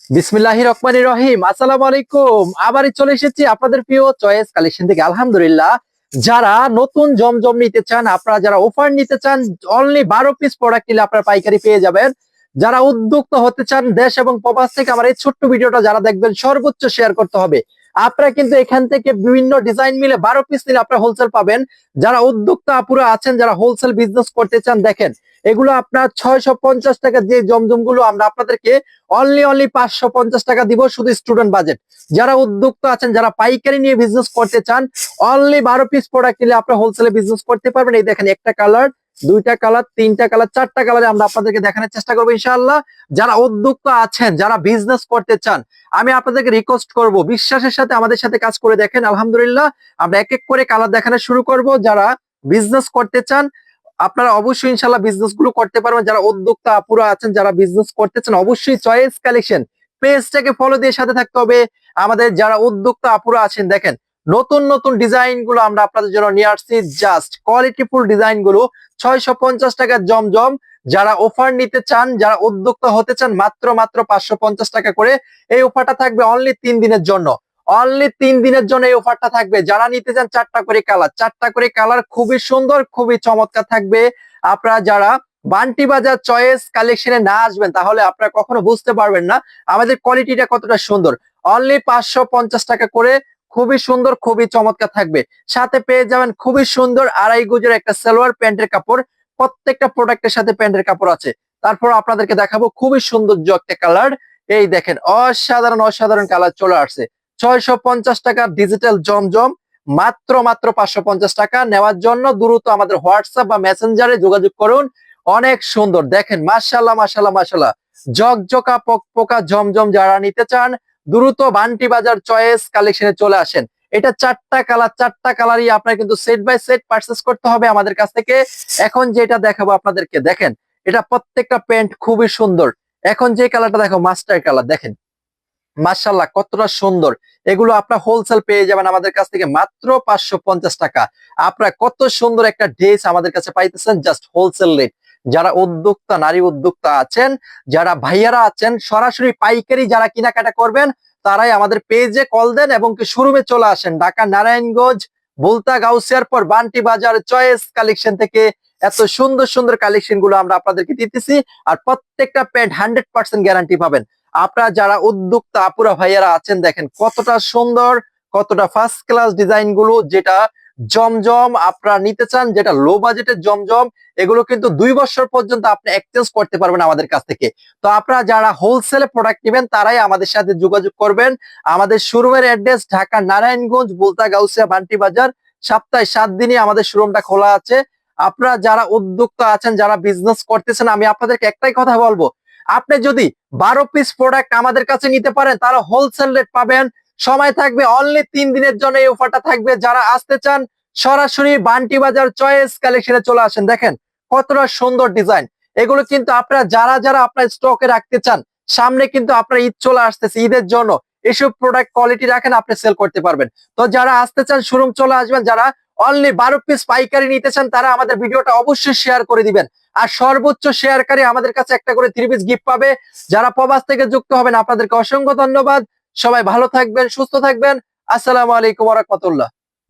বিসমিল্লাহির রহমানির রহিম। আসসালামু আলাইকুম। আবারই চলে এসেছি আপনাদের প্রিয় চয়েস কালেকশন থেকে। আলহামদুলিল্লাহ, যারা নতুন জমজম নিতে চান, আপনারা যারা অফার নিতে চান, অনলি 12 পিস প্রোডাক্ট নিলে আপনারা পাইকারি পেয়ে যাবেন। যারা উদ্যোক্তা হতে চান দেশ এবং প্রবাস থেকে, আমার এই ছোট্ট ভিডিওটা যারা দেখবেন সর্বোচ্চ শেয়ার করতে হবে। আপনারা কিন্তু এখান থেকে বিভিন্ন ডিজাইন মিলে 12 পিস নিলে আপনারা হোলসেল পাবেন। যারা উদ্যোক্তা আপুরা আছেন, যারা হোলসেল বিজনেস করতে চান, দেখেন এগুলো আপনার 650 টাকা যে জমজম গুলো আমরা আপনাদেরকে অনলি 550 টাকা দিব, শুধু স্টুডেন্ট বাজেট। যারা উদ্যোক্তা আছেন, যারা পাইকারি নিয়ে বিজনেস করতে চান, অনলি 12 পিস প্রোডাক্ট নিলে আপনারা হোলসেলে বিজনেস করতে পারবেন। এই দেখেন, একটা কালার, দুইটা কালার, তিনটা কালার, চারটা কালারে আমরা আপনাদেরকে দেখানোর চেষ্টা করবো ইনশাআল্লাহ। যারা উদ্যোক্তা আছেন, যারা বিজনেস করতে চান, আমি আপনাদেরকে রিকোয়েস্ট করব বিশ্বাসের সাথে আমাদের সাথে কাজ করে দেখেন। আলহামদুলিল্লাহ, আমরা এক এক করে কালার দেখানো শুরু করব। যারা বিজনেস করতে চান, আপনারা অবশ্যই ইনশাল্লাহ বিজনেস গুলো করতে পারবেন। যারা উদ্যোক্তা আপুরা আছেন, যারা বিজনেস করতে চান, অবশ্যই চয়েস কালেকশন পেজটাকে ফলো দিয়ে সাথে থাকতে হবে। আমাদের যারা উদ্যোক্তা আপুরা আছেন, দেখেন নতুন নতুন ডিজাইন গুলো আমরা আপনাদের জন্য নিয়ে আসছি। জাস্ট কোয়ালিটিফুল ডিজাইন গুলো, 650 টাকার জমজম। যারা অফার নিতে চান, যারা উদ্যোক্তা হতে চান, মাত্র মাত্র 550 টাকা করে। এই অফারটা থাকবে অনলি 3 দিনের জন্য। অনলি 3 দিনের জন্য এই অফারটা থাকবে। যারা নিতে চান, চারটা করে কালার, চারটা করে কালার, খুবই সুন্দর, খুবই চমৎকার থাকবে। আপনারা যারা বান্টি বাজার চয়েস কালেকশনে না আসবেন, তাহলে আপনারা কখনো বুঝতে পারবেন না আমাদের কোয়ালিটিটা কতটা সুন্দর। অনলি 550 টাকা করে, খুবই সুন্দর, খুবই চমৎকার থাকবে। সাথে পেয়ে যাবেন খুবই সুন্দর 2.5 গজের একটা সালোয়ার প্যান্টের কাপড়। প্রত্যেকটা প্রোডাক্টের সাথে প্যান্টের কাপড় আছে। তারপর আপনাদেরকে দেখাবো খুবই সৌন্দর্য একটা কালার। এই দেখেন, অসাধারণ অসাধারণ কালার চলে আসছে। 650 টাকার ডিজিটাল জমজম, মাত্র মাত্র 550 টাকা। নেওয়ার জন্য দ্রুত আমাদের হোয়াটসঅ্যাপ বা মেসেঞ্জারে যোগাযোগ করুন। অনেক সুন্দর, দেখেন মাশাআল্লাহ মাশাআল্লাহ মাশাআল্লাহ, জকজকা পকপকা জমজম যারা নিতে চান, দ্রুত বান্টি বাজার চয়েস কালেকশনে চলে আসেন। এটা চারটা কালার, চারটা কালারই আপনার কিন্তু সেট বাই সেট পারচেজ করতে হবে আমাদের কাছ থেকে। এখন যেটা দেখাবো আপনাদেরকে, দেখেন এটা প্রত্যেকটা প্যান্ট খুবই সুন্দর। এখন যে কালারটা দেখো, মাস্টার কালার, দেখেন মাশাআল্লাহ কতটা সুন্দর। এগুলো আপনার হোলসেল পেয়ে যাবেন আমাদের কাছ থেকে মাত্র 550 টাকা। আপনারা কত সুন্দর একটা ড্রেস আমাদের কাছে পাইতেছেন, জাস্ট হোলসেল রেট। যারা উদ্যোক্তা, নারী উদ্যোক্তা আছেন, যারা ভাইয়ারা আছেন, সরাসরি পাইকারি যারা কেনাকাটা করবেন, তারাই আমাদের পেজে কল দেন এবং কি শোরুমে চলে আসেন। ঢাকা নারায়ণগঞ্জ বুলতা গাউসিয়ার পর বান্টি বাজার চয়েস কালেকশন থেকে এত সুন্দর সুন্দর কালেকশন গুলো আমরা আপনাদেরকে দিতেছি। আর প্রত্যেকটা প্যান্ট 100% গ্যারান্টি পাবেন। আপনারা যারা উদ্যোক্তা আপুরা ভাইয়ারা আছেন, দেখেন কতটা সুন্দর, কতটা ফার্স্ট ক্লাস ডিজাইন গুলো। যেটা জমজম আপনারা নিতে চান, যেটা লো বাজেটের জমজম, এগুলো কিন্তু 2 বছর পর্যন্ত আপনি এক্সচেঞ্জ করতে পারবেন আমাদের কাছ থেকে। তো আপনারা যারা হোলসেলে প্রোডাক্ট নেবেন, তারাই আমাদের সাথে যোগাযোগ করবেন। আমাদের শোরুমের অ্যাড্রেস ঢাকা নারায়ণগঞ্জ বুলতা গাউসিয়া বান্টি বাজার। সপ্তাহে 7 দিনই আমাদের শোরুমটা খোলা আছে। আপনারা যারা উদ্যোক্তা আছেন, যারা বিজনেস করতেছেন, আমি আপনাদেরকে একটাই কথা বলবো, আপনি যদি 12 পিস প্রোডাক্ট আমাদের কাছে নিতে পারেন, তারা হোলসেল রেট পাবেন। সময় থাকবে অনলি 3 দিনের জন্য এই অফারটা থাকবে। যারা আসতে চান, সরাসরি বান্টি বাজার চয়েস কালেকশনে চলে আসেন। দেখেন কতটা সুন্দর ডিজাইন। এগুলো কিন্তু আপনারা যারা যারা আপনার স্টকে রাখতে চান, সামনে কিন্তু আপনার ঈদ চলে আসতেছে, ঈদের জন্য এসব প্রোডাক্ট কোয়ালিটি রাখেন, আপনি সেল করতে পারবেন। তো যারা আসতে চান, শোরুম চলে আসবেন। যারা অনলি 12 পিস পাইকারি নিতে চান, তারা আমাদের ভিডিওটা অবশ্যই শেয়ার করে দিবেন। আর সর্বোচ্চ শেয়ারকারী আমাদের কাছে একটা করে 3 পিস গিফট পাবে। যারা প্রবাস থেকে যুক্ত হবেন, আপনাদেরকে অসংখ্য ধন্যবাদ। সবাই ভালো থাকবেন, সুস্থ থাকবেন। আসসালামু আলাইকুম ওয়া রাহমাতুল্লাহ।